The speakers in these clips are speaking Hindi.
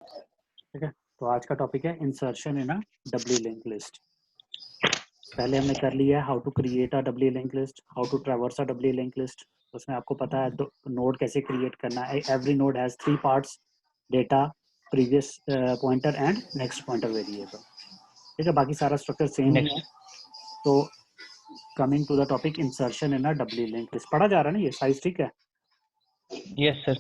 ठीक है, तो आज का टॉपिक है insertion in a W link list. पहले हमने कर लिया है how to create a W link list, how to traverse a W link list. उसमें आपको पता है नोड कैसे क्रिएट करना है। Every node has 3 parts, data, previous pointer and next pointer variable. ठीक है, बाकी सारा स्ट्रक्चर सेम ही है। तो coming to the topic insertion in a W link list, पढ़ा जा रहा है ना, ये साइज ठीक है? Yes sir.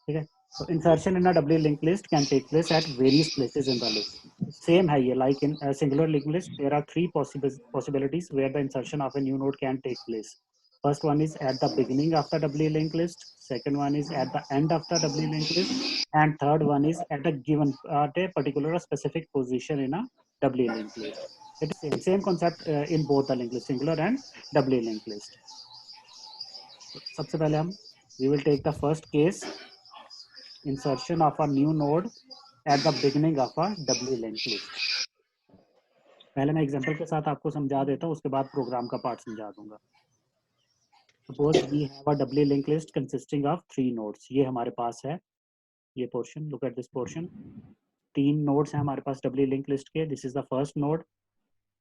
ठीक है, तो insertion in a W link list can take place at various places in the list. Same है ये, like in singular link list there are 3 possibilities where the insertion of a new node can take place. First one is at the beginning of the W linked list, second one is at the end of the W linked list, and third one is at a given at a particular specific position in a W linked list. It is same concept in both the linked list, singular and W linked list. सबसे पहले हम we will take the first case, insertion of a new node at the beginning of a W linked list. पहले मैं एग्जांपल के साथ आपको समझा देता हूँ, उसके बाद प्रोग्राम का पार्ट समझा दूंगा। Suppose we have a W link list consisting of 3 nodes. ये हमारे पास है, ये portion, look at this portion. 3 nodes हैं हमारे पास डब्ल्यू लिंक लिस्ट के। This is the first node,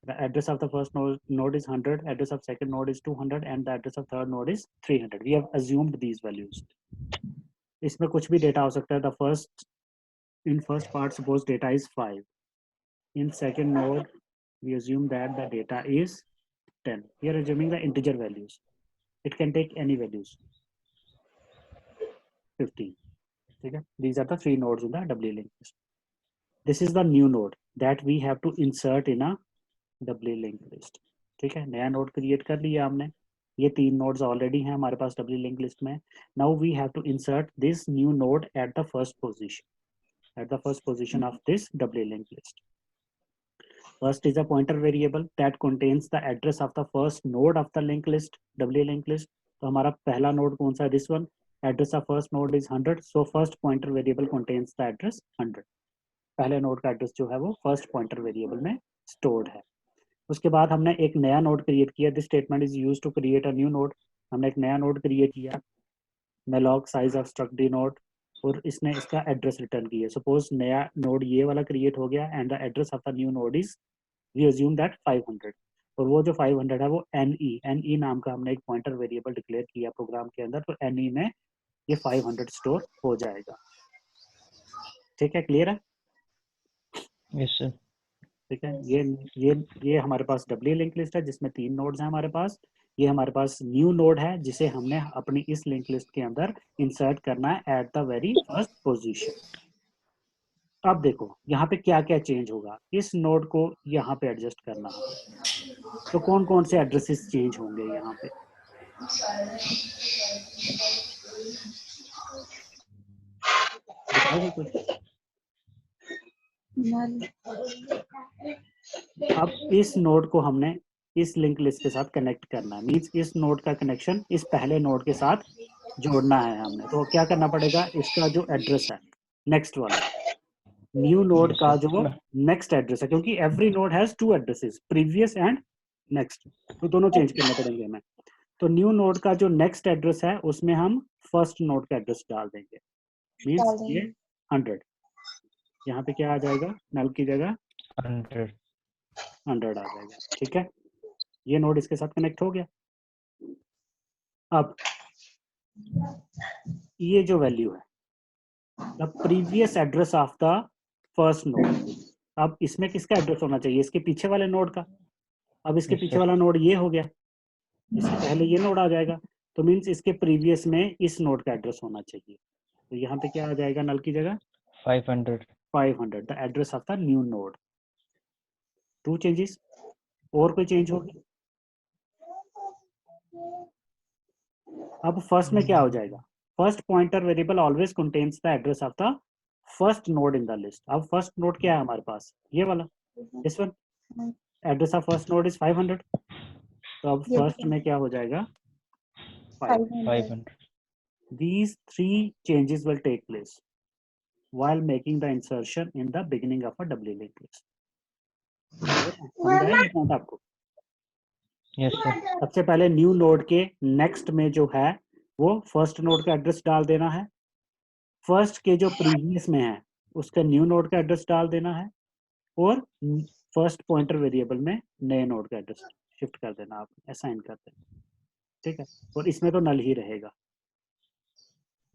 the address of the first node is 100, address of second node is 200 and the address of third node is 300। We have assumed these values. इसमें कुछ भी डेटा हो सकता है। The first in first part suppose data is 5, in second node we assume that the data is 10. We are assuming the integer values. It can take any values. 15. Okay? These are the 3 nodes in the W linked list. This is the new node that we have to insert in a W linked list. ठीक है, नया नोड क्रिएट कर लिया हमने। ये 3 नोड्स ऑलरेडी हैं हमारे पास W linked list में। Now we have to insert this new node at the first position, at the first position of this W linked list. First is a pointer variable that contains the address of the first node of the linked list, W linked list. तो हमारा पहला नोड कौन सा है? This one. Address of first node is 100, so first pointer variable contains the address 100. पहले नोड का एड्रेस जो है वो फर्स्ट पॉइंटर वेरिएबल में स्टोर्ड है। उसके बाद हमने एक नया नोड क्रिएट किया। This statement is used to create a new node. हमने एक नया नोड क्रिएट किया, malloc size of struct denote, और इसने इसका एड्रेस रिटर्न किया। सपोज नया नोड ये वाला क्रिएट हो गया and the address of the new node is, we assume that 500, और वो जो 500 है वो NE नाम का हमने एक पॉइंटर वेरिएबल डिक्लेयर किया प्रोग्राम के अंदर। तो NE में ये 500 स्टोर हो जाएगा। ठीक है, क्लियर है? Yes sir. ठीक है, ये हमारे पास डब्ल्यू लिंक लिस्ट है जिसमें 3 नोड्स हैं हमारे पास। ये हमारे पास न्यू नोड है जिसे हमने अपनी इस लिंक लिस्ट के अंदर इंसर्ट करना है at the very first position. अब देखो यहाँ पे क्या क्या चेंज होगा। इस नोड को यहाँ पे एडजस्ट करना होगा, तो कौन कौन से एड्रेसेस चेंज होंगे यहाँ पे? बताओगे कुछ? अब इस नोड को हमने इस लिंक लिस्ट के साथ कनेक्ट करना है, मींस इस नोड का कनेक्शन इस पहले नोड के साथ जोड़ना है हमने। तो क्या करना पड़ेगा? इसका जो एड्रेस है नेक्स्ट वाला न्यू नोड यस का जो सर। नेक्स्ट एड्रेस है, क्योंकि every node has 2 addresses, previous and next, तो दोनों चेंज करने पड़ेंगे हमें। तो न्यू नोड का जो नेक्स्ट एड्रेस है उसमें हम फर्स्ट नोड का एड्रेस डाल देंगे, मींस ये 100। यहाँ पे क्या आ जाएगा? नल की जगह 100 आ जाएगा। ठीक है, ये नोड इसके साथ कनेक्ट हो गया। अब ये जो वैल्यू है the previous address of the first node, अब इसमें किसका एड्रेस होना चाहिए? इसके पीछे वाले नोड का। अब इसके यस पीछे सर। वाला नोड ये हो गया, इससे पहले ये नोड आ जाएगा, तो मींस इसके प्रीवियस में इस नोड का एड्रेस होना चाहिए। तो यहाँ पे क्या आ जाएगा? नल की जगह 500, the address of the new node. 2 changes, और कोई चेंज होगी? अब फर्स्ट में क्या हो जाएगा? First pointer variable always contains the address of the first node in the list. अब फर्स्ट नोड क्या है हमारे पास? ये वाला, this one. Address of first node is 500, तो अब फर्स्ट में क्या हो जाएगा? 500। These 3 changes will take place while making the insertion in the beginning of a W linked list. समझ आया ये पॉइंट आपको? Yes sir. सबसे पहले न्यू नोड के नेक्स्ट में जो है वो फर्स्ट नोड का एड्रेस डाल देना है, फर्स्ट के जो प्रीवियस में है उसका न्यू नोड का एड्रेस डाल देना है, और फर्स्ट पॉइंटर वेरिएबल में नए नोड का एड्रेस शिफ्ट कर देना, आप असाइन कर देना, ठीक है। और इसमें तो नल ही रहेगा,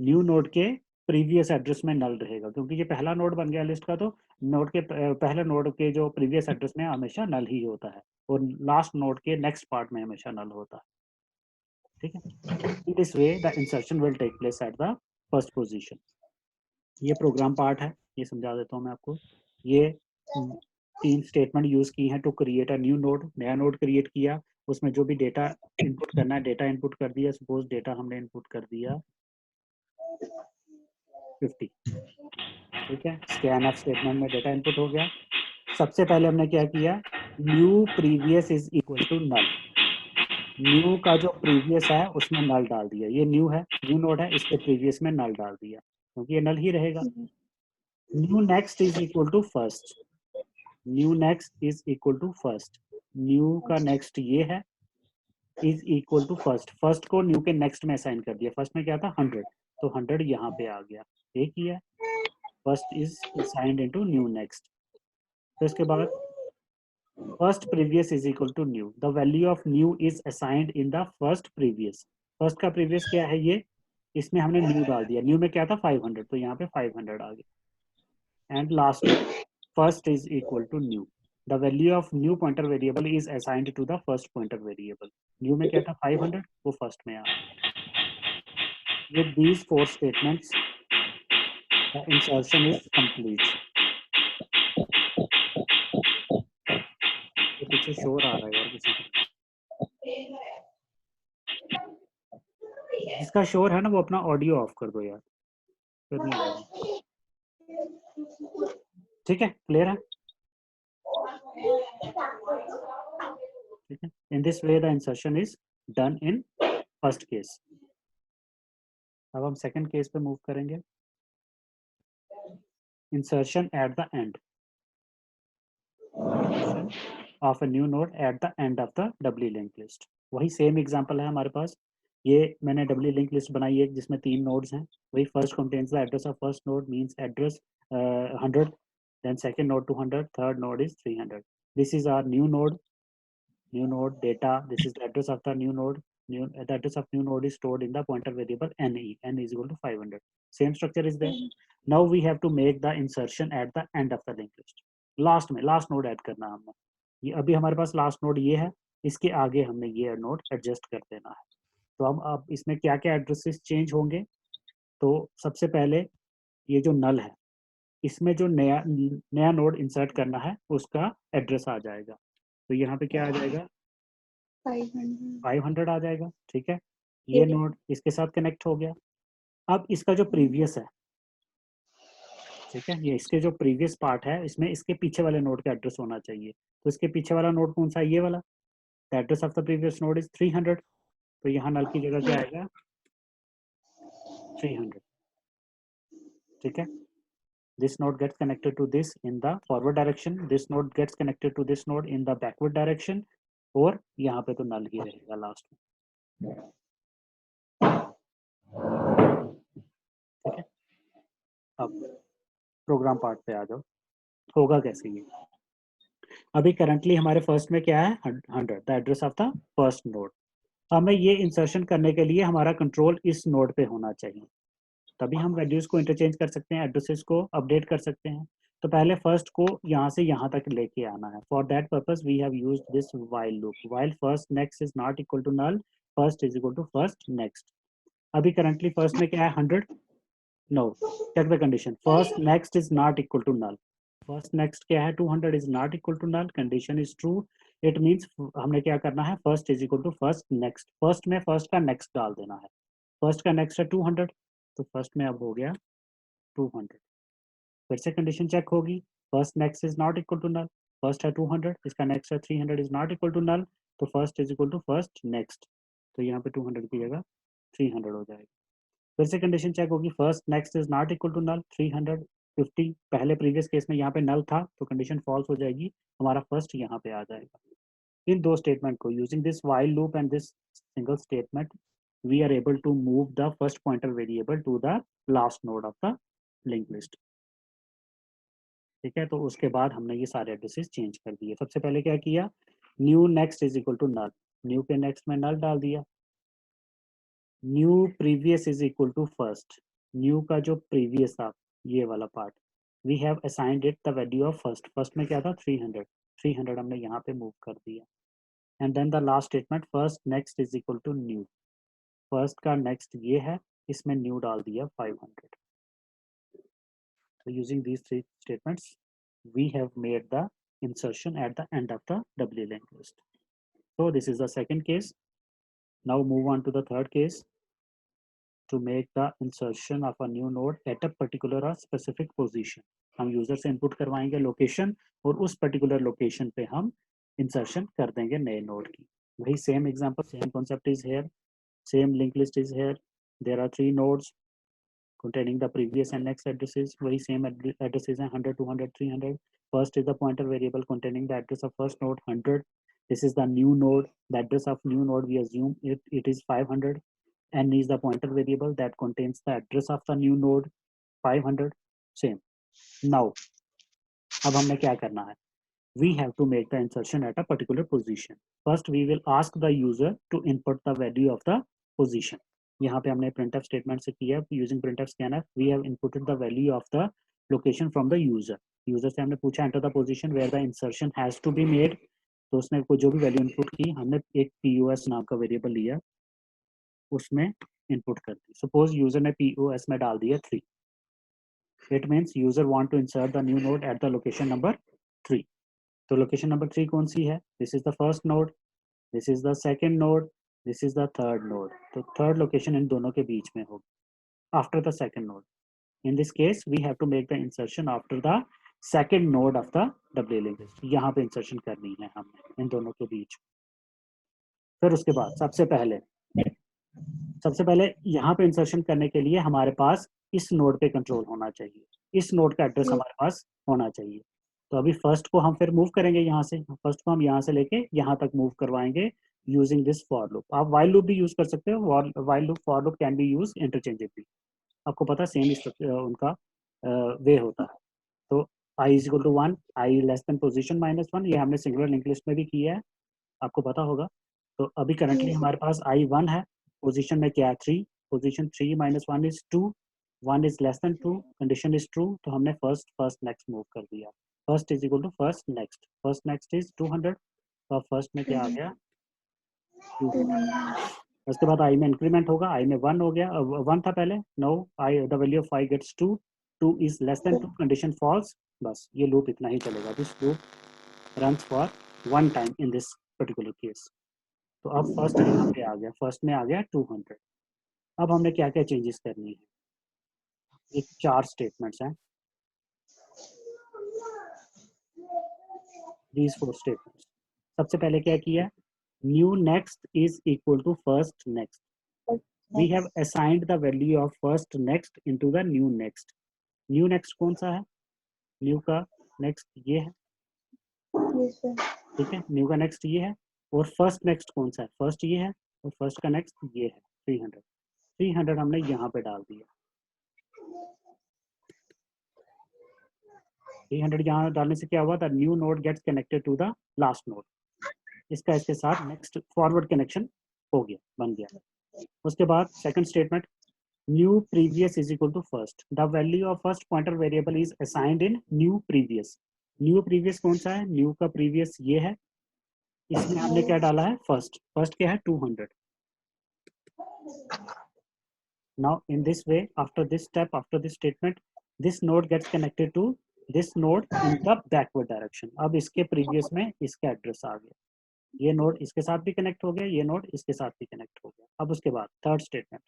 न्यू नोड के प्रीवियस एड्रेस में नल रहेगा, क्योंकि ये पहला नोड बन गया लिस्ट का, तो नोड के पहले नोड के जो प्रीवियस एड्रेस में हमेशा नल ही होता है, और लास्ट नोड के नेक्स्ट पार्ट में हमेशा नल होता है, ठीक है। In this way the insertion will take place at the first position. ये प्रोग्राम पार्ट है, ये समझा देता हूँ मैं आपको। ये 3 स्टेटमेंट यूज की हैं to create a new node, नया नोड क्रिएट किया, उसमें जो भी डेटा इनपुट करना है डेटा इनपुट कर दिया। सपोज डेटा हमने इनपुट कर दिया 50, ठीक है। स्कैन एफ स्टेटमेंट में डेटा इनपुट हो गया। सबसे पहले हमने क्या किया, new previous is equal to null, new का जो प्रीवियस है उसमें नल डाल दिया, ये न्यू है, न्यू नोड है, इसके प्रीवियस में नल डाल दिया, क्योंकि ये नल ही रहेगा। New next is equal to first, new next is equal to first, new का नेक्स्ट ये है, is equal to first, first को न्यू के नेक्स्ट में असाइन कर दिया, फर्स्ट में क्या था 100, तो 100 यहाँ पे आ गया, एक ही है, first is assigned into new next. तो इसके बाद first previous is equal to new, the value of new is assigned in the first previous, first का प्रीवियस क्या है ये, इसमें हमने न्यू डाल दिया, न्यू में क्या था 500, तो यहाँ पे 500 आ गया। And last first is equal to new, the value of new pointer variable is assigned to the first pointer variable, new में क्या था 500, वो first में आ गया। with these 4 statements the insertion is complete। तो पीछे शोर आ रहा है यार किसी का, जिसका शोर है ना वो अपना ऑडियो ऑफ कर दो यार, फिर नहीं आएगा, ठीक है। क्लियर है, ठीक है। In this way the insertion is done in first case. अब हम सेकंड केस पे मूव करेंगे, insertion at the end of a new node at the end of the W link list. वही सेम एग्जांपल है हमारे पास, ये मैंने डब्ल्यू लिंक लिस्ट बनाई है जिसमें 3 नोड्स हैं, वही first contains the address of first node means address 100, then second node 200, third node is 300। This is our new node data, this is the address of the new node, the address of new node is stored in the pointer variable ne, n is equal to 500, same structure is there। now we have to make the insertion at the end of the linked list, last में लास्ट नोड ऐड करना हमने, ये अभी हमारे पास लास्ट नोड ये है, इसके आगे हमने ये नोड एडजस्ट कर देना है। तो हम अब इसमें क्या क्या एड्रेसेस चेंज होंगे, तो सबसे पहले ये जो नल है इसमें जो नया नया नोड इंसर्ट करना है उसका एड्रेस आ जाएगा, तो यहाँ पे क्या आ जाएगा 500 आ जाएगा, ठीक है। ये नोड इसके साथ कनेक्ट हो गया। अब इसका जो प्रीवियस है, ठीक है, ये इसके जो प्रीवियस पार्ट है इसमें इसके पीछे वाले नोड का एड्रेस होना चाहिए, तो इसके पीछे वाला नोड कौन सा है, ये वाला, the address of the previous node is 300, तो यहाँ नल की जगह क्या आएगा 300, ठीक है। this node gets connected to this in the forward direction, this node gets connected to this node in the backward direction, और यहाँ पे तो नल ही रहेगा लास्ट में, ठीक है। अब प्रोग्राम पार्ट पे आ जाओ, होगा कैसे ये, अभी करंटली हमारे फर्स्ट में क्या है 100, the address of the first node, हमें ये इंसर्शन करने के लिए हमारा कंट्रोल इस नोड पे होना चाहिए, तभी हम वैल्यूज को इंटरचेंज कर सकते हैं, एड्रेसेस को अपडेट कर सकते हैं। तो पहले फर्स्ट को यहाँ से यहाँ तक लेके आना है, for that purpose we have used this while loop, while first next is not equal to null, first is equal to first next. अभी करंटली फर्स्ट में क्या है 100, no, check the condition, first next is not equal to null, first next क्या है 200 is not equal to null, condition is true, it means हमने क्या करना है first is equal to first next, first में फर्स्ट का नेक्स्ट डाल देना है, फर्स्ट का नेक्स्ट है 200, तो फर्स्ट में अब हो गया 200, फिर से कंडीशन चेक होगी, first next is not equal to null, first है 200, इसका नेक्स्ट है 300 is not equal to null, तो first is equal to first next, तो यहाँ पे 200 की जगह 300 हो जाएगा। फिर से कंडीशन चेक होगी, first next is not equal to null, 350, पहले प्रीवियस केस में यहाँ पे नल था तो कंडीशन फॉल्स हो जाएगी, हमारा फर्स्ट यहाँ पे आ जाएगा। इन दो स्टेटमेंट को using this while loop and this single statement we are able to move the first pointer variable to the last node of the linked list. ठीक है, तो उसके बाद हमने ये सारे एड्रेसेस चेंज कर दिए। सबसे पहले क्या किया, new next is equal to null, new के नेक्स्ट में नल डाल दिया। New previous is equal to first, new का जो प्रीवियस था ये वाला part, we have assigned it the value of first, first में क्या था 300, 300 हमने यहाँ पे मूव कर दिया। And then the last statement first next is equal to new, first का नेक्स्ट ये है, इसमें न्यू डाल दिया 500। So using these three statements, we have made the insertion at the end of the doubly linked list. So this is the second case. Now move on to the third case. To make the insertion of a new node at a particular or specific position, हम यूजर से इनपुट करवाएंगे लोकेशन और उस पर्टिकुलर लोकेशन पे हम इंसर्शन कर देंगे नए नोड की। वही same example, same concept is here, same link list is here, there are 3 nodes containing the previous and next addresses, वही same addresses हैं 100, 200, 300. First is the pointer variable containing the address of first node 100. This is the new node. The address of new node we assume it is 500. N is the pointer variable that contains the address of the new node 500. Same. Now, अब हमने क्या करना है? We have to make the insertion at a particular position. First, we will ask the user to input the value of the position. यहाँ पे हमने printf statement से किया, using printf scanf we have inputted the value of the location from the user. User से हमने पूछा enter the position where the insertion has to be made, तो उसने को जो भी वैल्यू इनपुट की, हमने एक pos नाम का वेरिएबल लिया, उसमें इनपुट कर दी। सपोज यूजर ने pos में डाल दिया 3, it means user want to insert the new node at the location number 3। तो लोकेशन नंबर 3 कौन सी है? This is the first node, this is the second node, this is the third node. तो थर्ड लोकेशन इन दोनों के बीच में होगी, after the second node. In this case we have to make the insertion after the second node of the W link list. यहाँ पे इंसर्शन करनी है हमने इन दोनों के बीच। फिर उसके बाद सबसे पहले यहाँ पे इंसर्शन करने के लिए हमारे पास इस नोड पे कंट्रोल होना चाहिए, इस नोड का एड्रेस हमारे पास होना चाहिए। तो अभी फर्स्ट को हम फिर मूव करेंगे यहाँ से, फर्स्ट को हम यहाँ से लेके यहाँ तक मूव करवाएंगे यूजिंग दिस फॉर लूप। आप वाइल लूप भी यूज कर सकते हो, while loop for loop can be use interchangeably, आपको पता सेम उनका वे होता है। तो i is equal to 1, i less than position -1, ये हमने सिंगुलर लिंक लिस्ट में भी किया है, आपको पता होगा। तो अभी करंटली हमारे पास आई 1 है, पोजीशन में क्या है 3, position 3 -1 is 2, 1 is less than 2, condition is true, तो हमने फर्स्ट नेक्स्ट मूव कर दिया। First is equal to first next is 200, तो अब फर्स्ट में क्या आ गया 200। उसके बाद आई में इंक्रीमेंट होगा, आई में 1 हो गया, 1 था पहले, no I the value of I gets 2, 2 is less than 2, condition false. बस ये लूप इतना ही चलेगा, this loop runs for 1 time in this particular case. तो अब फर्स्ट यहाँ पे आ गया, फर्स्ट में आ गया 200। अब हमने क्या क्या चेंजेस करनी है, एक 4 स्टेटमेंट्स हैं, these 4 स्टेटमेंट्स। सबसे पहले क्या किया, new next is equal to first next, we have assigned the value of first next into the new next. New next कौन सा है, न्यू का नेक्स्ट ये है, ठीक है, न्यू का नेक्स्ट ये है, और फर्स्ट नेक्स्ट कौन सा है, फर्स्ट ये है, और फर्स्ट का नेक्स्ट ये है 300। 300 हमने यहाँ पे डाल दिया, 300 यहाँ डालने से क्या हुआ, the new node gets connected to the last node, इसका इसके साथ नेक्स्ट फॉरवर्ड कनेक्शन हो गया, बन गया। उसके बाद second statement, new previous is equal to first, the value of first pointer variable is assigned in new previous. New previous कौन सा है, न्यू का प्रीवियस ये है, इसमें हमने क्या डाला है फर्स्ट, फर्स्ट क्या है 200। now in this way, after this step, after this statement, this node gets connected to this node in the backward direction। अब इसके प्रीवियस में इसका एड्रेस आ गया, ये नोड इसके साथ भी कनेक्ट हो गया, ये नोड इसके साथ भी कनेक्ट हो गया। अब उसके बाद third statement,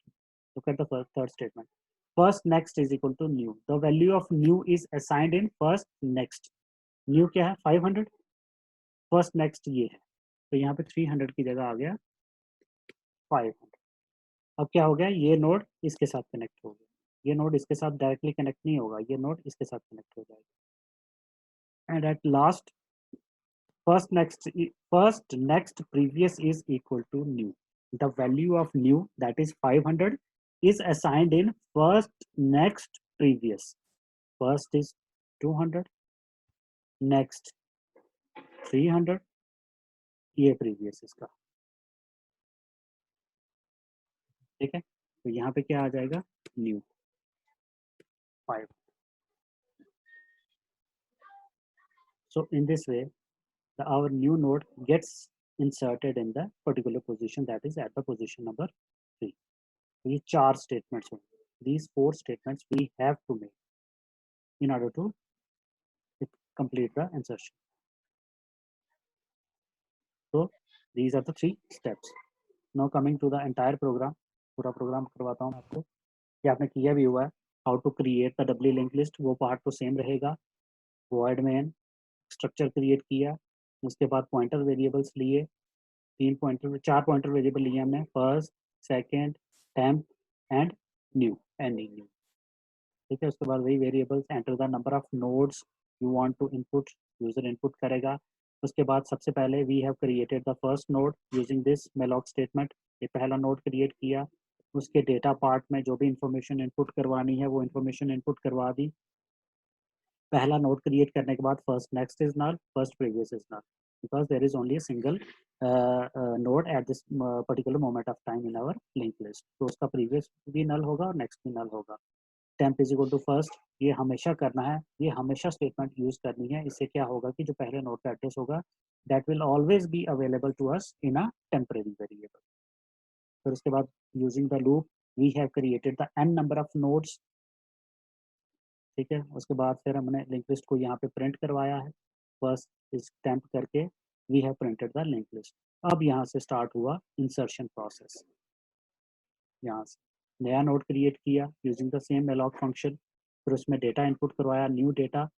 look at the third statement, first next is equal to new, the value of new is assigned in first next। new क्या है 500, first next ये है, तो यहाँ पे 300 की जगह आ गया 500। अब क्या हो गया, ये नोड इसके साथ कनेक्ट हो गया, ये नोड इसके साथ डायरेक्टली कनेक्ट नहीं होगा, ये नोड इसके साथ कनेक्ट हो जाएगा। And at last first next previous is equal to new, the value of new, that is 500, is assigned in first, next, previous. First is 200, next 300, ये previous इसका, ठीक है। तो यहाँ पे क्या आ जाएगा, new 5. So in this way, our new node gets inserted in the particular position, that is at the position number 3. तो ये 4 statements होंगे. These 4 statements we have to make in order to complete the insertion. So these are the 3 steps. Now coming to the entire program, पूरा प्रोग्राम करवाता हूँ आपको, ये आपने किया भी हुआ है. How to create the W link list, वो पार्ट तो सेम रहेगा. वॉइड मेन स्ट्रक्चर क्रिएट किया, उसके बाद पॉइंटर वेरिएबल्स लिए, 4 पॉइंटर वेरिएबल लिए हमने, first, second, temp and new, ending new, ठीक है. उसके बाद वही variables, enter the number of nodes you want to input, user input करेगा. उसके बाद सबसे पहले we have created the first node using this malloc statement, ये पहला नोड क्रिएट किया. उसके डेटा पार्ट में जो भी इंफॉर्मेशन इनपुट करवानी है वो इंफॉर्मेशन इनपुट करवा दी. पहला नोड क्रिएट करने के बाद first next is null, first previous is null, because there is only a single node at this particular moment of time in our linked list. तो उसका previous भी null होगा और next भी null होगा. temp is equal to first, ये हमेशा करना है, ये हमेशा स्टेटमेंट यूज करनी है. इससे क्या होगा कि जो पहले नोड का एड्रेस होगा that will always be available to us in a temporary variable. फिर उसके बाद using the loop we have created the n number of nodes, ठीक है. उसके बाद फिर हमने लिंक लिस्ट को यहाँ पे प्रिंट करवाया है, फर्स्ट इस टेम्प करके we have printed the link list. अब यहाँ से स्टार्ट हुआ इंसर्शन प्रोसेस. यहाँ से नया नोड क्रिएट किया using the same malloc function, फिर उसमें डेटा इनपुट करवाया, new data,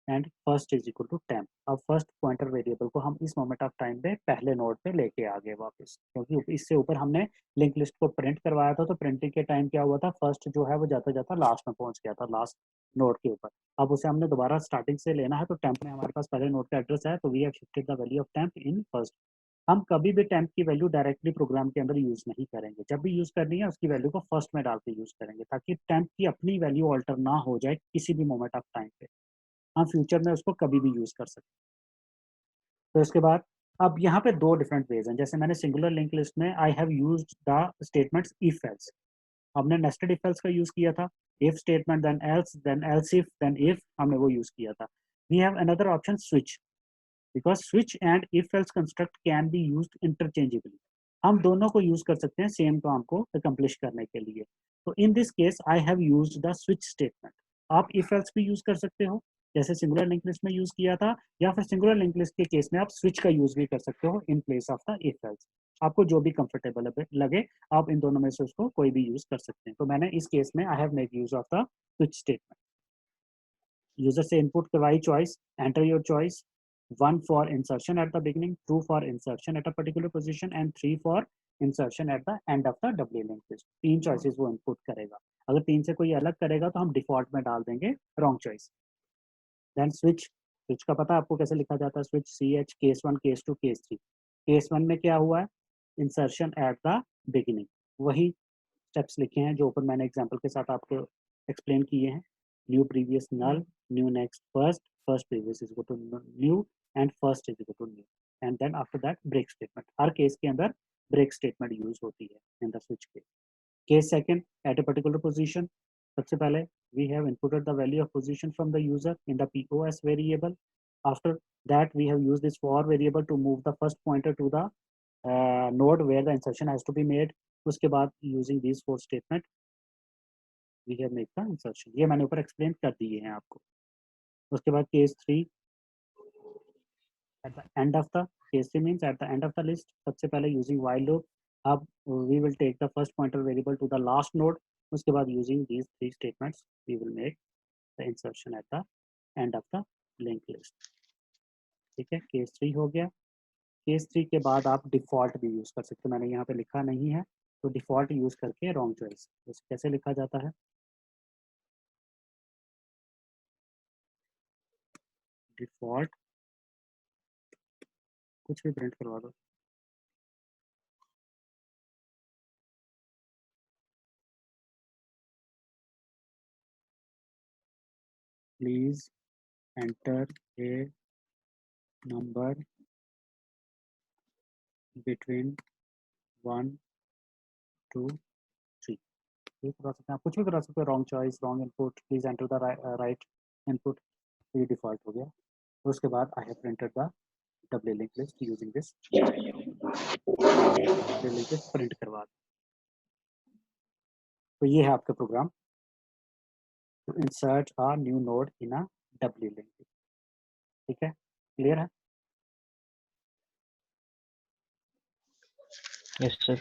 and first is equal to temp. अब फर्स्ट पॉइंटर वेरिएबल को हम इस मोमेंट ऑफ टाइम पे पहले नोड पे लेके आ गए वापस, क्योंकि इससे ऊपर हमने लिंक लिस्ट को प्रिंट करवाया था. तो प्रिंटिंग के टाइम क्या हुआ था, फर्स्ट जो है वो जाता जाता लास्ट में पहुंच गया था, लास्ट नोड के ऊपर. अब उसे हमने दोबारा स्टार्टिंग से लेना है, तो टेम्प में हमारे पास पहले नोड का एड्रेस है, तो we have shifted the value of temp in first. हम कभी भी टेम्प की वैल्यू डायरेक्टली प्रोग्राम के अंदर यूज नहीं करेंगे, जब भी यूज करनी है उसकी वैल्यू को फर्स्ट में डाल के यूज करेंगे, ताकि टेम्प की अपनी वैल्यू ऑल्टर ना हो जाए किसी भी मोमेंट ऑफ टाइम पे. हम फ्यूचर में उसको कभी भी यूज कर सकते हैं. तो इसके बाद अब यहाँ पे 2 डिफरेंट वेज हैं. जैसे मैंने सिंगुलर लिंक लिस्ट में I have used the statements if else, हमने नेस्टेड इफ एल्स का यूज किया था. If statement then else if then if, हमने वो यूज किया था. We have another option switch, because switch and if else construct can be used interchangeably. हम दोनों को यूज कर सकते हैं सेम काम को अकम्प्लिश करने के लिए. तो इन this case I have used the switch statement. आप इफ एल्स भी यूज कर सकते हो जैसे सिंगुलर लिंक लिस्ट में यूज किया था, या फिर सिंगुलर लिंक लिस्ट के केस में आप स्विच का यूज भी कर सकते हो in place of the if else. आपको जो भी कंफर्टेबल लगे आप इन दोनों में से उसको कोई भी यूज कर सकते हैं. तो मैंने इस केस में I have make use of the switch statement. User से इनपुट करवाई choice, enter your choice, 1 for insertion at the beginning, 2 for insertion at a particular position and 3 for insertion at the end of the W linked list. 3 choices वो इनपुट करेगा. अगर 3 से कोई अलग करेगा तो हम डिफॉल्ट में डाल देंगे wrong choice. Then switch, switch का पता आपको कैसे लिखा जाता है, switch CH, case 1, case 2, case 3. Case 1 में क्या हुआ है, इंसर्शन एट द बिगिनिंग, वही स्टेप्स लिखे हैं जो ऊपर मैंने एग्जांपल के साथ आपको एक्सप्लेन किए हैं. New previous null, new next first, first previous is equal to new and first is equal to new, and then after that break statement. हर केस के अंदर ब्रेक स्टेटमेंट यूज होती है in the switch case. Case second, at a particular position, सबसे पहले we have inputted the value of position from the user in the POS variable. After that we have used this for variable to move the first pointer to the node where the insertion has to be made. उसके बाद using these 4 statement we have made the insertion. ये मैंने ऊपर एक्सप्लेन कर दिए हैं आपको. उसके बाद case 3, at the end of the case 3 means at the end of the list, सबसे पहले using while loop, अब we will take the first pointer variable to the last node. उसके बाद using these 3 statements we will make the insertion at the end of the linked list. ठीक है, केस 3 हो गया. केस 3 के बाद आप डिफॉल्ट भी यूज कर सकते हो, मैंने यहाँ पे लिखा नहीं है, तो डिफॉल्ट यूज करके रॉन्ग चॉइस कैसे लिखा जाता है, डिफॉल्ट कुछ भी प्रिंट करवा दो. please enter a number between 1 to 3. ये करा सकते हैं, आप कुछ भी करा सकते हो, wrong choice, wrong input, please enter the right input, ये डिफॉल्ट हो गया। तो उसके बाद I have printed the W link list using this, W link list print करवा। तो ये है आपका program to insert a new node in a W link. ठीक है, क्लियर है? Yes, sir.